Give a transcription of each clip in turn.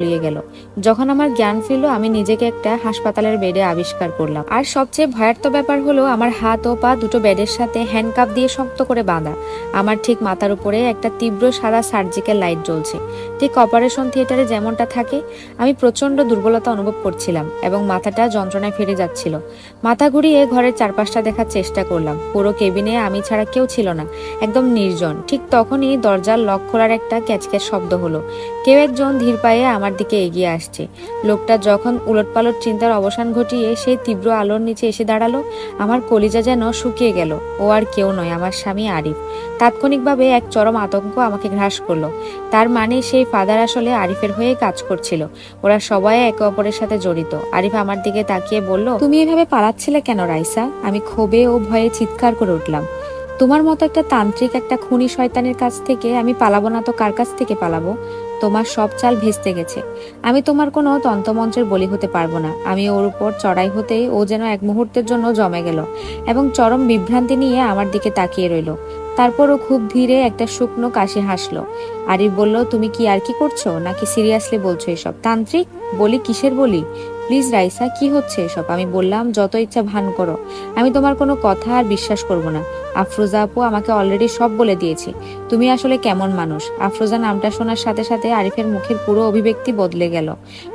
তলিয়ে গেল। যখন আমার জ্ঞান ফিরল আমি নিজেকে একটা হাসপাতালের বেডে আবিষ্কার করলাম। আর সবচেয়ে ভয়ার্থ ব্যাপার হলো আমার হাত ও পা দুটো বেডের সাথে হ্যান্ডকাপ দিয়ে শক্ত করে বাঁধা। আমার ঠিক মাথার উপরে একটা তীব্র সাদা সার্জিক্যাল লাইট জ্বলছে, ঠিক অপারেশন থিয়েটারে যেমনটা থাকে। আমি প্রচন্ড দুর্বলতা অনুভব করছিলাম এবং মাথাটা যন্ত্রণায় ফিরে যাচ্ছিল। মাথা ঘুরিয়ে ঘরের চারপাশটা দেখার চেষ্টা করলাম। পুরো কেবিনে আমি ছাড়া কেউ ছিল না, একদম নির্জন। ঠিক তখনই দরজার লক খোলার একটা ক্যাচক্যাচ শব্দ হলো। কেউ একজন ধীর পায়ে আমার দিকে এগিয়ে আসছে। লোকটা যখন উলটপালট চিন্তার অবসান ঘটিয়ে সেই তীব্র আলোর নিচে এসে দাঁড়ালো, আমার কলিজা যেন শুকিয়ে গেল। ও আর কেউ নয়, আমার স্বামী আরিফ। তাৎক্ষণিকভাবে এক চরম আতঙ্ক আমাকে গ্রাস করলো। তার মানে সেই ফাদার আসলে আরিফের হয়ে কাজ করছিল। ওরা সবাই একে অপরের সাথে জড়িত। আরিফ আমার দিকে তাকিয়ে বলল, তুমি এভাবে পালাচ্ছিলে কেন রাইসা? আমি ক্ষোভে ও ভয়ে চিৎকার করে উঠলাম, তোমার মতো একটা তান্ত্রিক, একটা খুনি শয়তানের কাছ থেকে আমি পালাবো না তো কার কাছ থেকে পালাবো? তোমার সব চাল ভেস্তে গেছে। আমি তোমার কোনো তন্ত্রমন্ত্রের বলি হতে পারবো না। আমি ওর উপর চড়াই হতেই ও যেন এক মুহূর্তের জন্য জমে গেল এবং চরম বিভ্রান্তি নিয়ে আমার দিকে তাকিয়ে রইল। তারপর ও খুব ধীরে একটা শুকনো কাশি হাসলো। আরিফ বলল, তুমি কি আর কি করছো নাকি সিরিয়াসলি বলছো এসব? তান্ত্রিক বলি? কিসের বলি? প্লিজ রাইসা, কি হচ্ছে এসব? আমি বললাম, যত ইচ্ছা ভান করো, আমি তোমার কোনো কথা আর বিশ্বাস করব না। আফরোজা আপু আমাকে অলরেডি সব বলে দিয়েছে তুমি আসলে কেমন মানুষ। আফরোজা নামটা শোনার সাথে সাথে আরিফের মুখের পুরো অভিব্যক্তি বদলে গেল।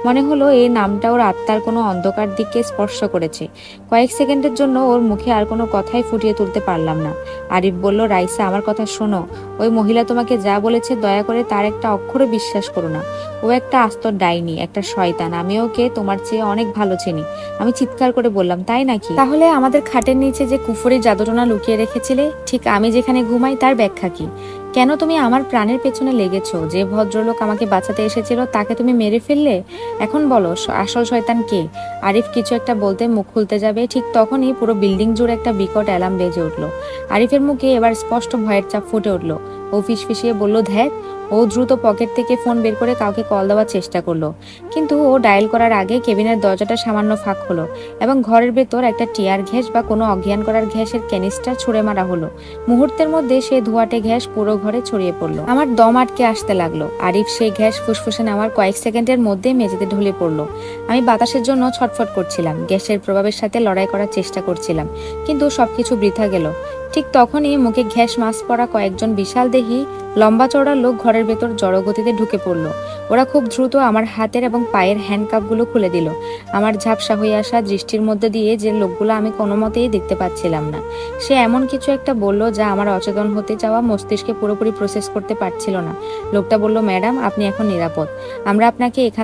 মনে হলো এই নামটা ওর আত্মার কোনো অন্ধকার দিকে স্পর্শ করেছে। কয়েক সেকেন্ডের জন্য ওর মুখে আর কোনো কথাই ফুটিয়ে তুলতে পারলাম না। আরিফ বলল, রাইসা আমার কথা শোনো, ওই মহিলা তোমাকে যা বলেছে দয়া করে তার একটা অক্ষরে বিশ্বাস করো না। ও একটা আস্ত ডাইনি, একটা শয়তান। আমি ওকে তোমার চেয়ে অনেক ভালো চিনি। আমি চিৎকার করে বললাম, তাই নাকি? তাহলে আমাদের খাটের নিচে যে কুফরি জাদুটোনা লুকিয়ে রেখেছিলে, ঠিক আমি যেখানে ঘুমাই, তার ব্যাখ্যা কি? কেন তুমি আমার প্রাণের পেছনে লেগেছো? যে ভদ্রলোক আমাকে বাঁচাতে এসেছিল তাকে তুমি মেরে ফেললে। এখন বলো আসল শয়তান কে? আরিফ কিছু একটা বলতে মুখ খুলতে যাবে, ঠিক তখনই পুরো বিল্ডিং জুড়ে একটা বিকট অ্যালার্ম বেজে উঠলো। আরিফের মুখে এবার স্পষ্ট ভয়ের চাপ ফুটে উঠলো। ও ফিসফিসিয়ে বলল, ধ্যাত। ও দ্রুত পকেট থেকে ফোন বের করে কাউকে কল দেওয়ার চেষ্টা করলো, কিন্তু ও ডায়াল করার আগে কেবিনের দরজাটা সামান্য ফাঁক হলো এবং ঘরের ভেতর একটা টিয়ার গ্যাস বা কোনো অজ্ঞান করার গ্যাসের ক্যানিস্টার ছুঁড়ে মারা হলো। মুহূর্তের মধ্যে সে ধোঁয়াটে গ্যাস পুরো ঘরে ছড়িয়ে পড়লো। আমার দম আটকে আসতে লাগলো। আরিফ সেই গ্যাস ফুসফুসে নেওয়ার কয়েক সেকেন্ডের মধ্যে মেঝেতে ঢলে পড়লো। আমি বাতাসের জন্য ছটফট করছিলাম, গ্যাসের প্রভাবের সাথে লড়াই করার চেষ্টা করছিলাম, কিন্তু সবকিছু বৃথা গেল। ঠিক তখনই মুখে ঘ্যাস মাস্ক পরা কয়েকজন বিশাল দেহী লম্বা চওড়া লোক ঘরের ভেতর জড়গতিতে ঢুকে পড়লো। ওরা খুব দ্রুত আমার হাতের এবং পায়ের হ্যান্ডকাপগুলো খুলে দিল। আমার ঝাপসা হয়ে আসা দৃষ্টির মধ্যে দিয়ে যে লোকগুলো আমি কোনো মতেই দেখতে পাচ্ছিলাম না, সে এমন কিছু একটা বলল যা আমার অচেতন হতে যাওয়া মস্তিষ্কে পুরোপুরি প্রসেস করতে পারছিল না। লোকটা বলল, ম্যাডাম আপনি এখন নিরাপদ, আমরা আপনাকে এখান